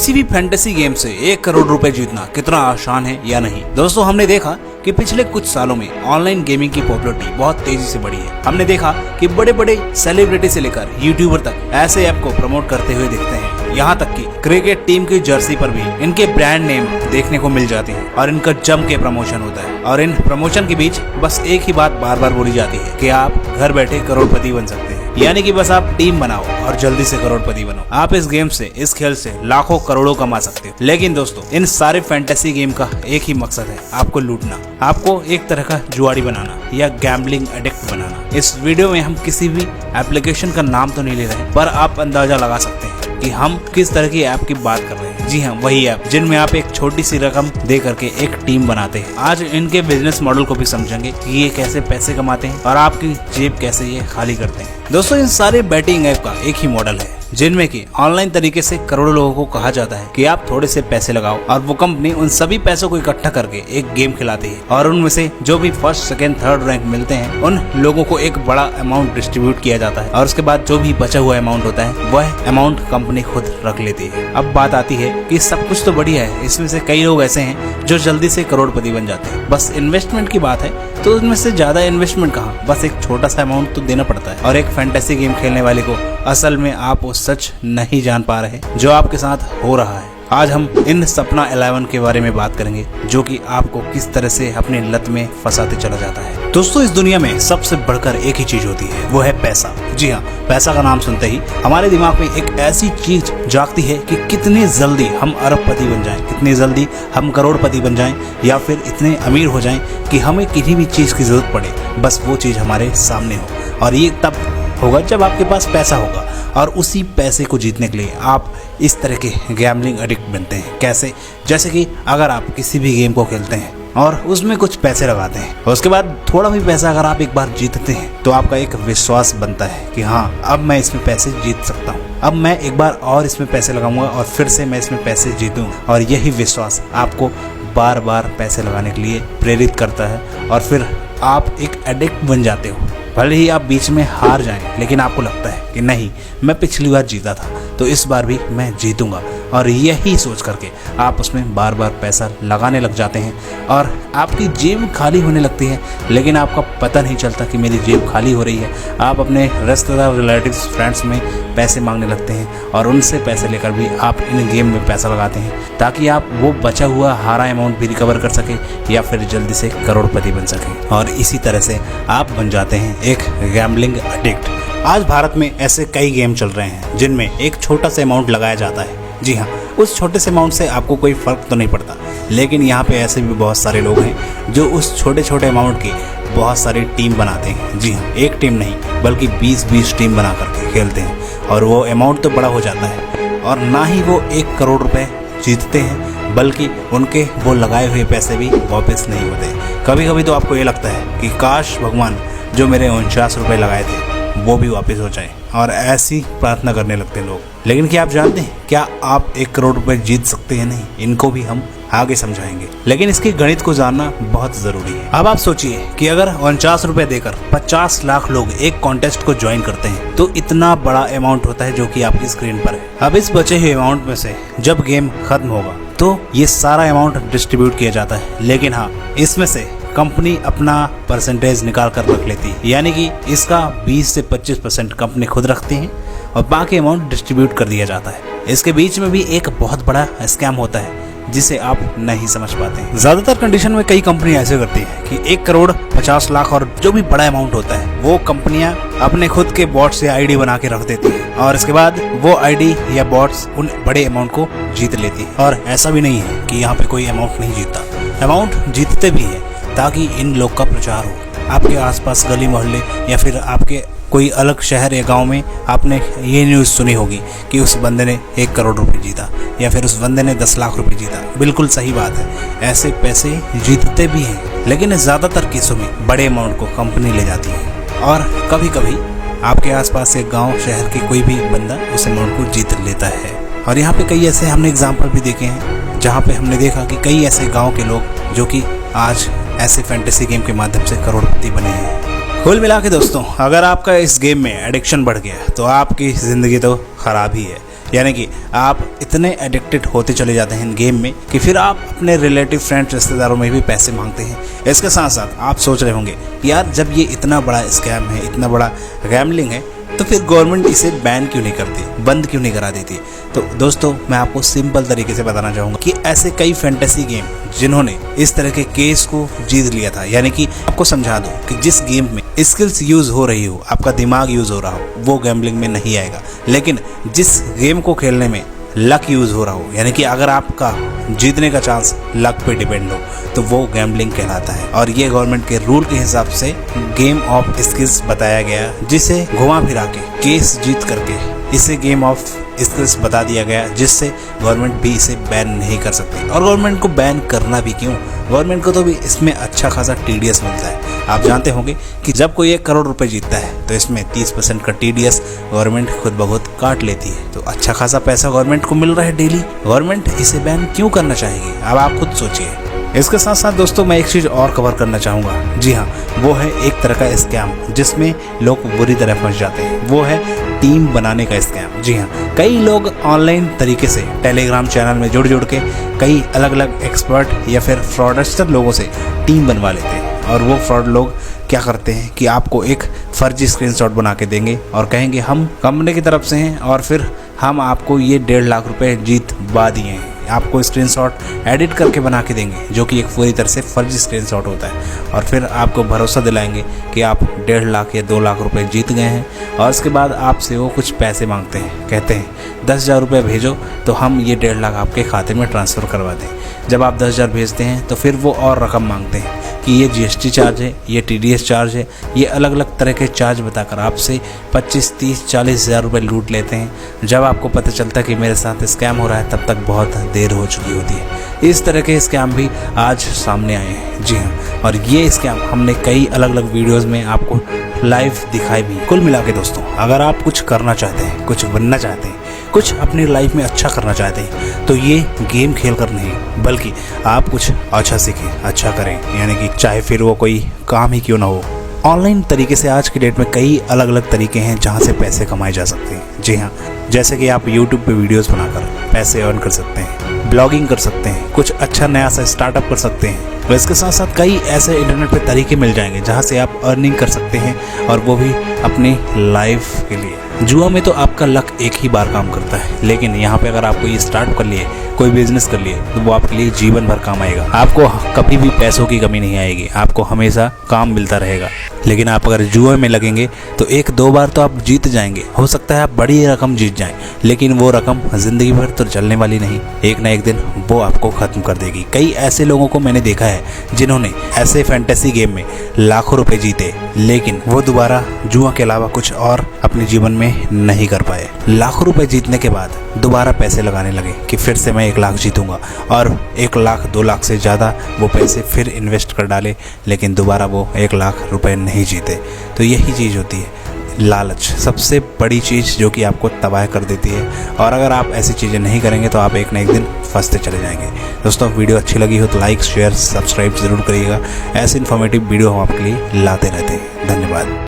किसी भी fantasy game से 1 करोड़ रुपए जीतना कितना आसान है या नहीं। दोस्तों हमने देखा कि पिछले कुछ सालों में ऑनलाइन गेमिंग की पॉपुलैरिटी बहुत तेजी से बढ़ी है। हमने देखा कि बड़े बड़े सेलिब्रिटी से लेकर यूट्यूबर तक ऐसे ऐप को प्रमोट करते हुए दिखते हैं। यहाँ तक कि क्रिकेट टीम की जर्सी पर भी इनके ब्रांड नेम देखने को मिल जाते हैं और इनका जम के प्रमोशन होता है। और इन प्रमोशन के बीच बस एक ही बात बार बार बोली जाती है कि आप घर बैठे करोड़पति बन सकते हैं, यानी कि बस आप टीम बनाओ और जल्दी से करोड़पति बनो। आप इस गेम से, इस खेल से लाखों करोड़ों कमा सकते हो। लेकिन दोस्तों इन सारे फैंटेसी गेम का एक ही मकसद है, आपको लूटना, आपको एक तरह का जुआरी बनाना या गैम्बलिंग एडिक्ट बनाना। इस वीडियो में हम किसी भी एप्लीकेशन का नाम तो नहीं ले रहे, पर आप अंदाजा लगा सकते हैं कि हम किस तरह की ऐप की बात कर रहे हैं। जी हाँ, वही ऐप जिनमें आप एक छोटी सी रकम दे करके एक टीम बनाते हैं। आज इनके बिजनेस मॉडल को भी समझेंगे कि ये कैसे पैसे कमाते हैं और आपकी जेब कैसे ये खाली करते हैं। दोस्तों इन सारे बैटिंग ऐप का एक ही मॉडल है, जिनमें कि ऑनलाइन तरीके से करोड़ों लोगों को कहा जाता है कि आप थोड़े से पैसे लगाओ और वो कंपनी उन सभी पैसों को इकट्ठा करके एक गेम खिलाती है और उनमें से जो भी फर्स्ट, सेकंड, थर्ड रैंक मिलते हैं उन लोगों को एक बड़ा अमाउंट डिस्ट्रीब्यूट किया जाता है और उसके बाद जो भी बचा हुआ अमाउंट होता है वह अमाउंट कंपनी खुद रख लेती है। अब बात आती है कि सब कुछ तो बढ़िया है, इसमें से कई लोग ऐसे हैं जो जल्दी से करोड़पति बन जाते हैं। बस इन्वेस्टमेंट की बात है तो उसमें से ज्यादा इन्वेस्टमेंट कहाँ, बस एक छोटा सा अमाउंट तो देना पड़ता है। और एक फैंटेसी गेम खेलने वाले को असल में आप वो सच नहीं जान पा रहे जो आपके साथ हो रहा है। आज हम इन सपना 11 के बारे में बात करेंगे, जो कि आपको किस तरह से अपनी लत में फंसाते चला जाता है। दोस्तों इस दुनिया में सबसे बढ़कर एक ही चीज होती है, वो है पैसा। जी हाँ, पैसा का नाम सुनते ही हमारे दिमाग में एक ऐसी चीज जागती है कि कितने जल्दी हम अरबपति बन जाएं, कितनी जल्दी हम करोड़पति बन जाएं, या फिर इतने अमीर हो जाएं कि हमें किसी भी चीज की जरूरत पड़े बस वो चीज हमारे सामने हो। और ये तब होगा जब आपके पास पैसा होगा और उसी पैसे को जीतने के लिए आप इस तरह के गैम्बलिंग एडिक्ट बनते हैं। कैसे? जैसे कि अगर आप किसी भी गेम को खेलते हैं और उसमें कुछ पैसे लगाते हैं और उसके बाद थोड़ा भी पैसा अगर आप एक बार जीतते हैं तो आपका एक विश्वास बनता है कि हाँ अब मैं इसमें पैसे जीत सकता हूँ, अब मैं एक बार और इसमें पैसे लगाऊंगा और फिर से मैं इसमें पैसे जीतूँ। और यही विश्वास आपको बार बार पैसे लगाने के लिए प्रेरित करता है और फिर आप एक एडिक्ट बन जाते हो। भले ही आप बीच में हार जाएं, लेकिन आपको लगता है कि नहीं, मैं पिछली बार जीता था तो इस बार भी मैं जीतूंगा। और यही सोच करके आप उसमें बार बार पैसा लगाने लग जाते हैं और आपकी जेब खाली होने लगती है, लेकिन आपका पता नहीं चलता कि मेरी जेब खाली हो रही है। आप अपने रिश्तेदार, रिलेटिव्स, फ्रेंड्स में पैसे मांगने लगते हैं और उनसे पैसे लेकर भी आप इन गेम में पैसा लगाते हैं ताकि आप वो बचा हुआ हारा अमाउंट भी रिकवर कर सके या फिर जल्दी से करोड़पति बन सके। और इसी तरह से आप बन जाते हैं एक गैम्बलिंग एडिक्ट। आज भारत में ऐसे कई गेम चल रहे हैं जिनमें एक छोटा सा अमाउंट लगाया जाता है। जी हाँ, उस छोटे से अमाउंट से आपको कोई फर्क तो नहीं पड़ता, लेकिन यहाँ पे ऐसे भी बहुत सारे लोग हैं जो उस छोटे छोटे अमाउंट की बहुत सारी टीम बनाते हैं। जी हाँ, एक टीम नहीं बल्कि 20-20 टीम बना करके खेलते हैं और वो अमाउंट तो बड़ा हो जाता है और ना ही वो 1 करोड़ रुपए जीतते हैं, बल्कि उनके वो लगाए हुए पैसे भी वापस नहीं होते। कभी कभी तो आपको ये लगता है कि काश भगवान जो मेरे 49 रुपये लगाए थे वो भी वापस हो जाए, और ऐसी प्रार्थना करने लगते हैं लोग। लेकिन क्या आप जानते हैं, क्या आप 1 करोड़ रुपए जीत सकते हैं? नहीं, इनको भी हम आगे समझाएंगे, लेकिन इसके गणित को जानना बहुत जरूरी है। अब आप सोचिए कि अगर 49 रुपए देकर 50 लाख लोग एक कॉन्टेस्ट को ज्वाइन करते हैं तो इतना बड़ा अमाउंट होता है जो कि आपकी स्क्रीन पर है। अब इस बचे हुए अमाउंट में से जब गेम खत्म होगा तो ये सारा अमाउंट डिस्ट्रीब्यूट किया जाता है, लेकिन हाँ, इसमें से कंपनी अपना परसेंटेज निकाल कर रख लेती है, यानी कि इसका 20 से 25% कंपनी खुद रखती है और बाकी अमाउंट डिस्ट्रीब्यूट कर दिया जाता है। इसके बीच में भी एक बहुत बड़ा स्कैम होता है जिसे आप नहीं समझ पाते। ज्यादातर कंडीशन में कई कंपनी ऐसे करती है कि 1 करोड़ 50 लाख और जो भी बड़ा अमाउंट होता है वो कंपनियां अपने खुद के बॉट से आईडी बना के रख देती है और इसके बाद वो आईडी या बॉट्स उन बड़े अमाउंट को जीत लेती है। और ऐसा भी नहीं है कि यहाँ पे कोई अमाउंट नहीं जीतता, अमाउंट जीतते भी है ताकि इन लोग का प्रचार हो। आपके आसपास गली मोहल्ले या फिर आपके कोई अलग शहर या गांव में आपने ये न्यूज़ सुनी होगी कि उस बंदे ने 1 करोड़ रुपए जीता या फिर उस बंदे ने 10 लाख रुपए जीता। बिल्कुल सही बात है, ऐसे पैसे जीतते भी हैं, लेकिन ज़्यादातर केसों में बड़े अमाउंट को कंपनी ले जाती है और कभी कभी आपके आसपास एक गाँव शहर के कोई भी बंदा उस अमाउंट को जीत लेता है। और यहाँ पे कई ऐसे हमने एग्जाम्पल भी देखे हैं जहाँ पे हमने देखा कि कई ऐसे गाँव के लोग जो कि आज ऐसे फैंटेसी गेम के माध्यम से करोड़पति बने हैं। कुल मिला के दोस्तों, अगर आपका इस गेम में एडिक्शन बढ़ गया तो आपकी ज़िंदगी तो ख़राब ही है, यानी कि आप इतने एडिक्टेड होते चले जाते हैं इन गेम में कि फिर आप अपने रिलेटिव फ्रेंड्स रिश्तेदारों में भी पैसे मांगते हैं। इसके साथ साथ आप सोच रहे होंगे कि यार जब ये इतना बड़ा स्कैम है, इतना बड़ा गैम्बलिंग है, तो फिर गवर्नमेंट इसे बैन क्यों नहीं करती, बंद क्यों नहीं करा देती। तो दोस्तों मैं आपको सिंपल तरीके से बताना चाहूँगा कि ऐसे कई फैंटेसी गेम जिन्होंने इस तरह के केस को जीत लिया था, यानी कि आपको समझा दूं कि जिस गेम में स्किल्स यूज हो रही हो, आपका दिमाग यूज हो रहा हो, वो गैम्बलिंग में नहीं आएगा। लेकिन जिस गेम को खेलने में लक यूज हो रहा हो, यानी कि अगर आपका जीतने का चांस लक पे डिपेंड हो, तो वो गैम्बलिंग कहलाता है। और ये गवर्नमेंट के रूल के हिसाब से गेम ऑफ स्किल्स बताया गया, जिसे घुमा फिरा के केस जीत करके इसे गेम ऑफ स्किल्स बता दिया गया, जिससे गवर्नमेंट भी इसे बैन नहीं कर सकती। और गवर्नमेंट को बैन करना भी क्यों, गवर्नमेंट को तो भी इसमें अच्छा खासा टीडीएस मिलता है। आप जानते होंगे कि जब कोई 1 करोड़ रुपए जीतता है तो इसमें 30% का टीडीएस गवर्नमेंट खुद ब खुद काट लेती है। तो अच्छा खासा पैसा गवर्नमेंट को मिल रहा है डेली, गवर्नमेंट इसे बैन क्यों करना चाहेगी, अब आप खुद सोचिए। इसके साथ साथ दोस्तों मैं एक चीज़ और कवर करना चाहूँगा। जी हाँ, वो है एक तरह का स्कैम जिसमें लोग बुरी तरह फंस जाते हैं, वो है टीम बनाने का स्कैम। जी हाँ, कई लोग ऑनलाइन तरीके से टेलीग्राम चैनल में जुड़ के कई अलग अलग एक्सपर्ट या फिर फ्रॉडस्टर लोगों से टीम बनवा लेते हैं। और वो फ्रॉड लोग क्या करते हैं कि आपको एक फर्जी स्क्रीनशॉट बना के देंगे और कहेंगे हम कंपनी की तरफ से हैं और फिर हम आपको ये 1.5 लाख रुपए जीतवा दिए हैं। आपको स्क्रीनशॉट एडिट करके बना के देंगे, जो कि एक पूरी तरह से फर्जी स्क्रीनशॉट होता है। और फिर आपको भरोसा दिलाएंगे कि आप 1.5 लाख या 2 लाख रुपए जीत गए हैं। और उसके बाद आपसे वो कुछ पैसे मांगते हैं, कहते हैं 10,000 रुपये भेजो तो हम ये 1.5 लाख आपके खाते में ट्रांसफ़र करवा दें। जब आप 10,000 भेजते हैं तो फिर वो और रकम मांगते हैं कि ये जीएसटी चार्ज है, ये टीडीएस चार्ज है, ये अलग अलग तरह के चार्ज बताकर आपसे 25, 30, 40 हज़ार रुपये लूट लेते हैं। जब आपको पता चलता है कि मेरे साथ स्कैम हो रहा है, तब तक बहुत देर हो चुकी होती है। इस तरह के स्कैम भी आज सामने आए हैं। जी हाँ, और ये स्कैम हमने कई अलग अलग वीडियोज़ में आपको लाइव दिखाई भी। कुल मिला के दोस्तों, अगर आप कुछ करना चाहते हैं, कुछ बनना चाहते हैं, कुछ अपनी लाइफ में अच्छा करना चाहते हैं, तो ये गेम खेल कर नहीं, बल्कि आप कुछ अच्छा सीखें, अच्छा करें, यानी कि चाहे फिर वो कोई काम ही क्यों ना हो। ऑनलाइन तरीके से आज की डेट में कई अलग अलग तरीके हैं जहां से पैसे कमाए जा सकते हैं। जी हाँ, जैसे कि आप यूट्यूब पे वीडियोस बनाकर पैसे अर्न कर सकते हैं, ब्लॉगिंग कर सकते हैं, कुछ अच्छा नया सा स्टार्टअप कर सकते हैं। तो इसके साथ साथ कई ऐसे इंटरनेट पे तरीके मिल जाएंगे जहां से आप अर्निंग कर सकते हैं, और वो भी अपनी लाइफ के लिए। जुआ में तो आपका लक एक ही बार काम करता है, लेकिन यहाँ पे अगर आपको ये स्टार्ट कर लिए, कोई बिजनेस कर लिए, तो वो आपके लिए जीवन भर काम आएगा। आपको कभी भी पैसों की कमी नहीं आएगी, आपको हमेशा काम मिलता रहेगा। लेकिन आप अगर जुए में लगेंगे तो 1-2 बार तो आप जीत जाएंगे, हो सकता है आप बड़ी रकम जीत जाएं, लेकिन वो रकम जिंदगी भर तो चलने वाली नहीं, एक ना एक दिन वो आपको खत्म कर देगी। कई ऐसे लोगों को मैंने देखा है जिन्होंने ऐसे फैंटेसी गेम में लाखों रुपए जीते, लेकिन वो दोबारा जुआ के अलावा कुछ और अपने जीवन में नहीं कर पाए। लाखों रुपए जीतने के बाद दोबारा पैसे लगाने लगे कि फिर से मैं 1 लाख जीतूंगा, और 1 लाख 2 लाख से ज़्यादा वो पैसे फिर इन्वेस्ट कर डाले, लेकिन दोबारा वो 1 लाख रुपए नहीं जीते। तो यही चीज़ होती है लालच, सबसे बड़ी चीज़ जो कि आपको तबाह कर देती है। और अगर आप ऐसी चीज़ें नहीं करेंगे तो आप एक ना एक दिन फंसते चले जाएंगे। दोस्तों, वीडियो अच्छी लगी हो तो लाइक, शेयर, सब्सक्राइब ज़रूर करिएगा। ऐसे इन्फॉर्मेटिव वीडियो हम आपके लिए लाते रहते हैं। धन्यवाद।